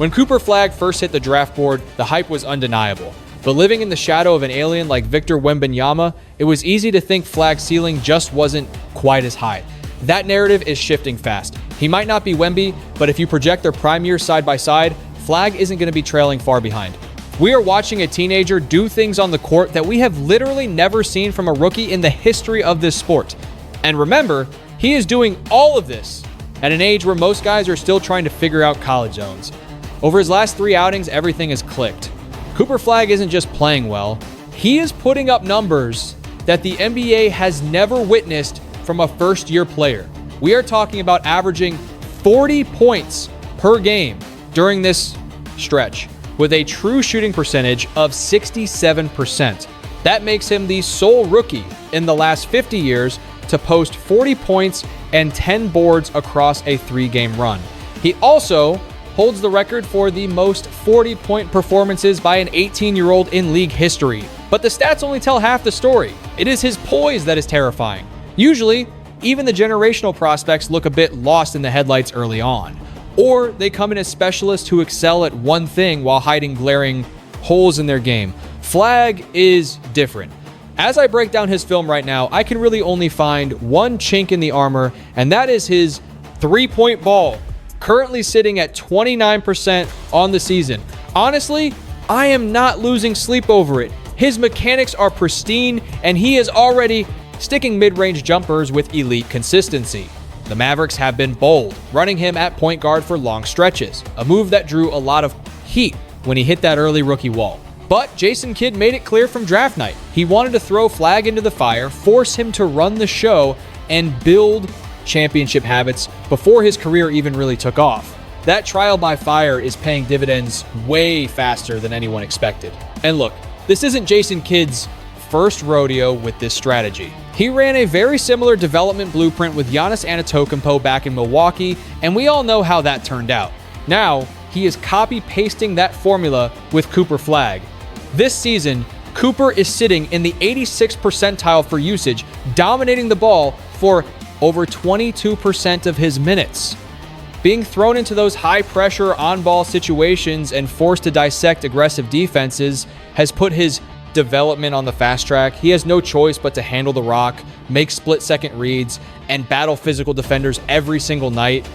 When Cooper Flagg first hit the draft board, the hype was undeniable. But living in the shadow of an alien like Victor Wembanyama, it was easy to think Flagg's ceiling just wasn't quite as high. That narrative is shifting fast. He might not be Wemby, but if you project their prime years side by side, Flagg isn't going to be trailing far behind. We are watching a teenager do things on the court that we have literally never seen from a rookie in the history of this sport. And remember, he is doing all of this at an age where most guys are still trying to figure out college zones. Over his last 3 outings, everything has clicked. Cooper Flagg isn't just playing well, he is putting up numbers that the NBA has never witnessed from a first-year player. We are talking about averaging 40 points per game during this stretch, with a true shooting percentage of 67%. That makes him the sole rookie in the last 50 years to post 40 points and 10 boards across a 3-game run. He also holds the record for the most 40-point performances by an 18-year-old in league history. But the stats only tell half the story. It is his poise that is terrifying. Usually, even the generational prospects look a bit lost in the headlights early on. Or they come in as specialists who excel at one thing while hiding glaring holes in their game. Flagg is different. As I break down his film right now, I can really only find one chink in the armor, and that is his three-point ball, currently sitting at 29% on the season. Honestly, I am not losing sleep over it. His mechanics are pristine, and he is already sticking mid-range jumpers with elite consistency. The Mavericks have been bold, running him at point guard for long stretches, a move that drew a lot of heat when he hit that early rookie wall. But Jason Kidd made it clear from draft night. He wanted to throw Flagg into the fire, force him to run the show, and build championship habits before his career even really took off. That trial by fire is paying dividends way faster than anyone expected. And look, this isn't Jason Kidd's first rodeo with this strategy. He ran a very similar development blueprint with Giannis Antetokounmpo back in Milwaukee, and we all know how that turned out. Now, he is copy-pasting that formula with Cooper Flagg. This season, Cooper is sitting in the 86th percentile for usage, dominating the ball for over 22% of his minutes. Being thrown into those high-pressure on-ball situations and forced to dissect aggressive defenses has put his development on the fast track. He has no choice but to handle the rock, make split-second reads, and battle physical defenders every single night.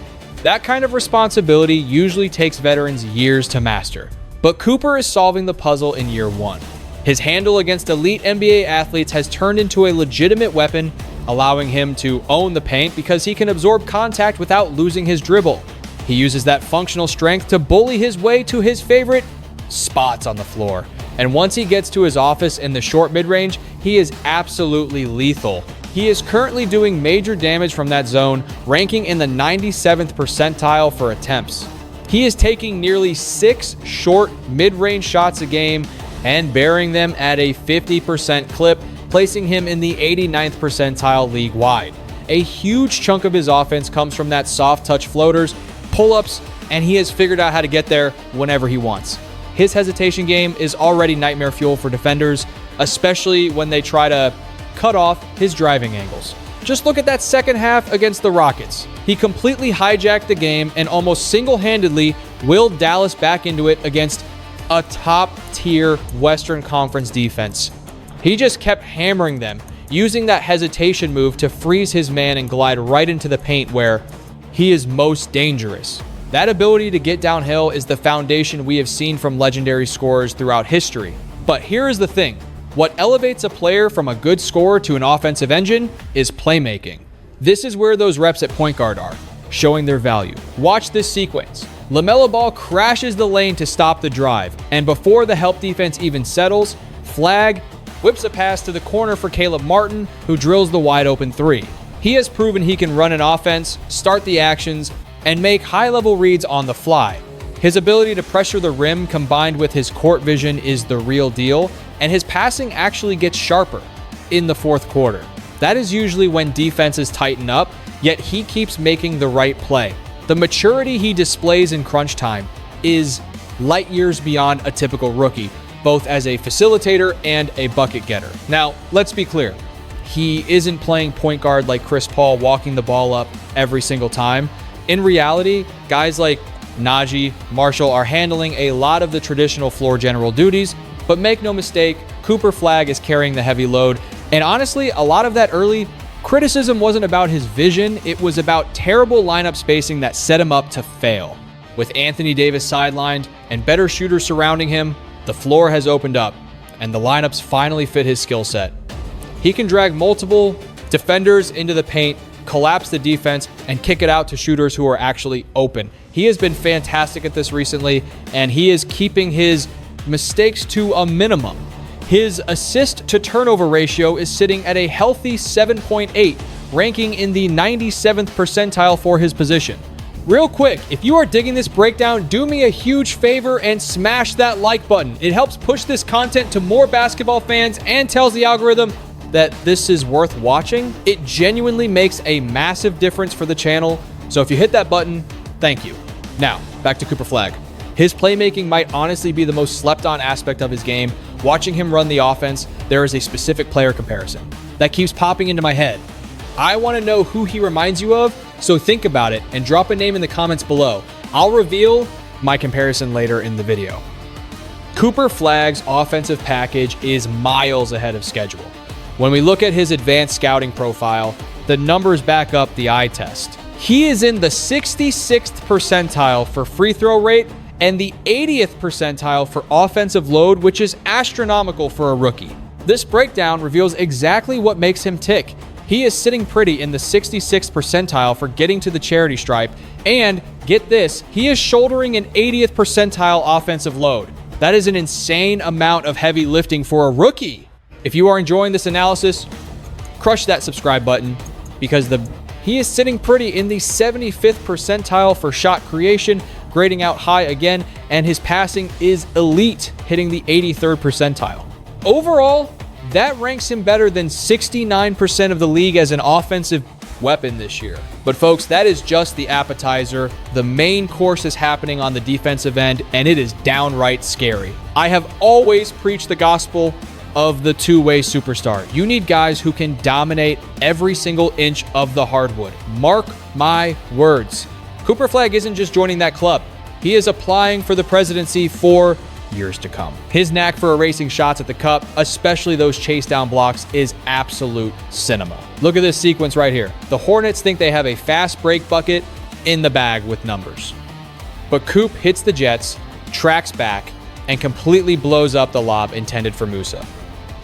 That kind of responsibility usually takes veterans years to master. But Cooper is solving the puzzle in year one. His handle against elite NBA athletes has turned into a legitimate weapon, allowing him to own the paint because he can absorb contact without losing his dribble. He uses that functional strength to bully his way to his favorite spots on the floor. And once he gets to his office in the short mid-range, he is absolutely lethal. He is currently doing major damage from that zone, ranking in the 97th percentile for attempts. He is taking nearly 6 short mid-range shots a game and burying them at a 50% clip, placing him in the 89th percentile league-wide. A huge chunk of his offense comes from that soft touch floaters, pull-ups, and he has figured out how to get there whenever he wants. His hesitation game is already nightmare fuel for defenders, especially when they try to cut off his driving angles. Just look at that second half against the Rockets. He completely hijacked the game and almost single-handedly willed Dallas back into it against a top-tier Western Conference defense. He just kept hammering them, using that hesitation move to freeze his man and glide right into the paint where he is most dangerous. That ability to get downhill is the foundation we have seen from legendary scorers throughout history. But here is the thing. What elevates a player from a good scorer to an offensive engine is playmaking. This is where those reps at point guard are, showing their value. Watch this sequence. LaMelo Ball crashes the lane to stop the drive, and before the help defense even settles, Flagg whips a pass to the corner for Caleb Martin, who drills the wide open three. He has proven he can run an offense, start the actions, and make high-level reads on the fly. His ability to pressure the rim combined with his court vision is the real deal, and his passing actually gets sharper in the fourth quarter. That is usually when defenses tighten up, yet he keeps making the right play. The maturity he displays in crunch time is light years beyond a typical rookie, both as a facilitator and a bucket getter. Now, let's be clear. He isn't playing point guard like Chris Paul, walking the ball up every single time. In reality, guys like Najee, Marshall are handling a lot of the traditional floor general duties, but make no mistake, Cooper Flagg is carrying the heavy load. And honestly, a lot of that early criticism wasn't about his vision, it was about terrible lineup spacing that set him up to fail. With Anthony Davis sidelined and better shooters surrounding him, the floor has opened up, and the lineups finally fit his skill set. He can drag multiple defenders into the paint, collapse the defense, and kick it out to shooters who are actually open. He has been fantastic at this recently, and he is keeping his mistakes to a minimum. His assist to turnover ratio is sitting at a healthy 7.8, ranking in the 97th percentile for his position. Real quick, if you are digging this breakdown, do me a huge favor and smash that like button. It helps push this content to more basketball fans and tells the algorithm that this is worth watching. It genuinely makes a massive difference for the channel, so if you hit that button, thank you. Now, back to Cooper Flagg. His playmaking might honestly be the most slept on aspect of his game. Watching him run the offense, there is a specific player comparison that keeps popping into my head. I want to know who he reminds you of, so think about it and drop a name in the comments below. I'll reveal my comparison later in the video. Cooper Flagg's offensive package is miles ahead of schedule. When we look at his advanced scouting profile, the numbers back up the eye test. He is in the 66th percentile for free throw rate and the 80th percentile for offensive load, which is astronomical for a rookie. This breakdown reveals exactly what makes him tick. He is sitting pretty in the 66th percentile for getting to the charity stripe, and get this, he is shouldering an 80th percentile offensive load. That is an insane amount of heavy lifting for a rookie. If you are enjoying this analysis, crush that subscribe button, because he is sitting pretty in the 75th percentile for shot creation, grading out high again, and his passing is elite, hitting the 83rd percentile. Overall, that ranks him better than 69% of the league as an offensive weapon this year. But folks, that is just the appetizer. The main course is happening on the defensive end, and it is downright scary. I have always preached the gospel of the two-way superstar. You need guys who can dominate every single inch of the hardwood. Mark my words. Cooper Flagg isn't just joining that club. He is applying for the presidency for years to come. His knack for erasing shots at the cup, especially those chase down blocks, is absolute cinema. Look at this sequence right here. The Hornets think they have a fast break bucket in the bag with numbers. But Coop hits the Jets, tracks back, and completely blows up the lob intended for Musa.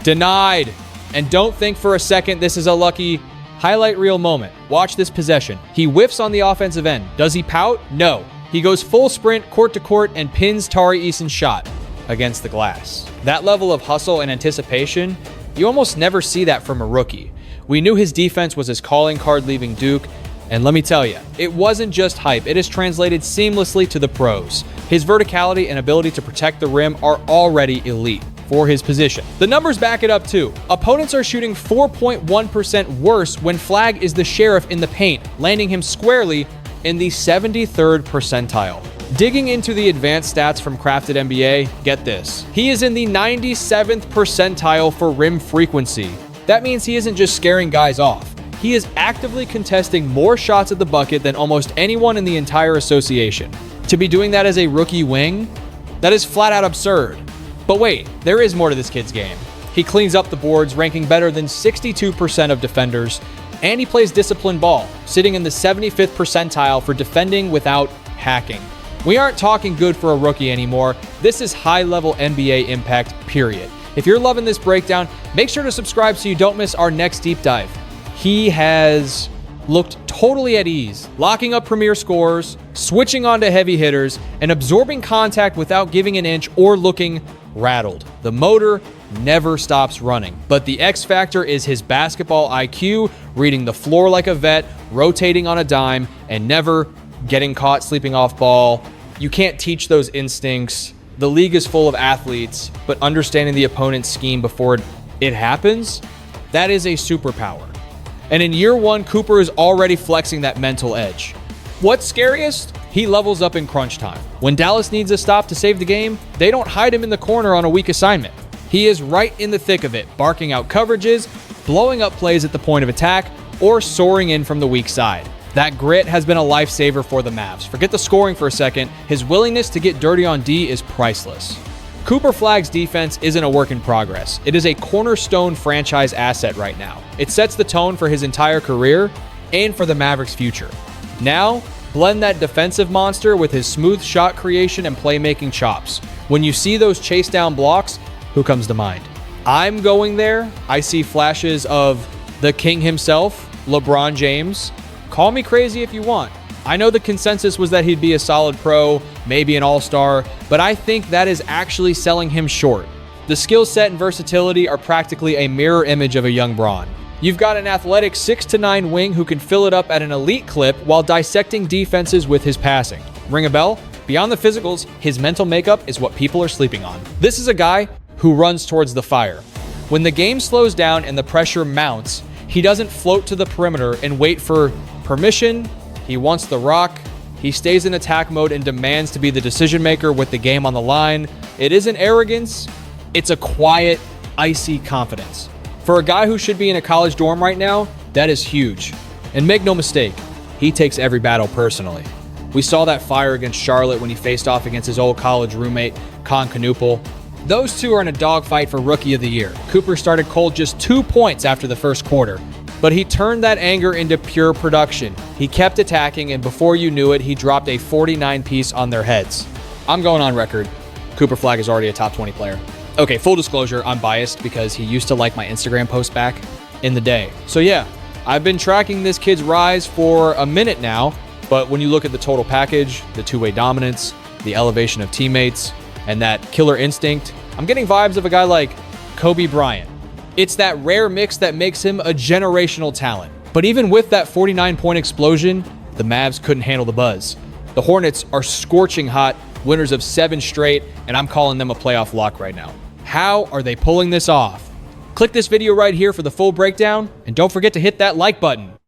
Denied. And don't think for a second this is a lucky highlight reel moment. Watch this possession. He whiffs on the offensive end. Does he pout? No. He goes full sprint, court to court, and pins Tari Eason's shot against the glass. That level of hustle and anticipation, you almost never see that from a rookie. We knew his defense was his calling card leaving Duke, and let me tell you, it wasn't just hype. It is translated seamlessly to the pros. His verticality and ability to protect the rim are already elite for his position. The numbers back it up too. Opponents are shooting 4.1% worse when Flagg is the sheriff in the paint, landing him squarely in the 73rd percentile. Digging into the advanced stats from Crafted NBA, get this. He is in the 97th percentile for rim frequency. That means he isn't just scaring guys off. He is actively contesting more shots at the bucket than almost anyone in the entire association. To be doing that as a rookie wing, that is flat out absurd. But wait, there is more to this kid's game. He cleans up the boards, ranking better than 62% of defenders, and he plays disciplined ball, sitting in the 75th percentile for defending without hacking. We aren't talking good for a rookie anymore. This is high-level NBA impact, period. If you're loving this breakdown, make sure to subscribe so you don't miss our next deep dive. He has looked totally at ease, locking up premier scorers, switching onto heavy hitters, and absorbing contact without giving an inch or looking rattled. The motor never stops running. But the X factor is his basketball IQ, reading the floor like a vet, rotating on a dime, and never getting caught sleeping off ball. You can't teach those instincts. The league is full of athletes, but understanding the opponent's scheme before it happens, that is a superpower. And in year one, Cooper is already flexing that mental edge. What's scariest? He levels up in crunch time. When Dallas needs a stop to save the game, they don't hide him in the corner on a weak assignment. He is right in the thick of it, barking out coverages, blowing up plays at the point of attack, or soaring in from the weak side. That grit has been a lifesaver for the Mavs. Forget the scoring for a second. His willingness to get dirty on D is priceless. Cooper Flagg's defense isn't a work in progress. It is a cornerstone franchise asset right now. It sets the tone for his entire career and for the Mavericks' future. Now, blend that defensive monster with his smooth shot creation and playmaking chops. When you see those chase down blocks, who comes to mind? I'm going there. I see flashes of the king himself, LeBron James. Call me crazy if you want. I know the consensus was that he'd be a solid pro, maybe an all-star, but I think that is actually selling him short. The skill set and versatility are practically a mirror image of a young Bron. You've got an athletic 6'9" wing who can fill it up at an elite clip while dissecting defenses with his passing. Ring a bell? Beyond the physicals, his mental makeup is what people are sleeping on. This is a guy who runs towards the fire. When the game slows down and the pressure mounts, he doesn't float to the perimeter and wait for permission. He wants the rock. He stays in attack mode and demands to be the decision maker with the game on the line. It isn't arrogance. It's a quiet, icy confidence. For a guy who should be in a college dorm right now, that is huge. And make no mistake, he takes every battle personally. We saw that fire against Charlotte when he faced off against his old college roommate, Con Knuppel. Those two are in a dogfight for Rookie of the Year. Cooper started cold just 2 points after the first quarter, but he turned that anger into pure production. He kept attacking, and before you knew it, he dropped a 49-piece on their heads. I'm going on record. Cooper Flagg is already a top 20 player. Okay, full disclosure, I'm biased because he used to like my Instagram post back in the day. So yeah, I've been tracking this kid's rise for a minute now, but when you look at the total package, the two-way dominance, the elevation of teammates, and that killer instinct, I'm getting vibes of a guy like Kobe Bryant. It's that rare mix that makes him a generational talent. But even with that 49-point explosion, the Mavs couldn't handle the buzz. The Hornets are scorching hot, winners of 7 straight, and I'm calling them a playoff lock right now. How are they pulling this off? Click this video right here for the full breakdown, and don't forget to hit that like button.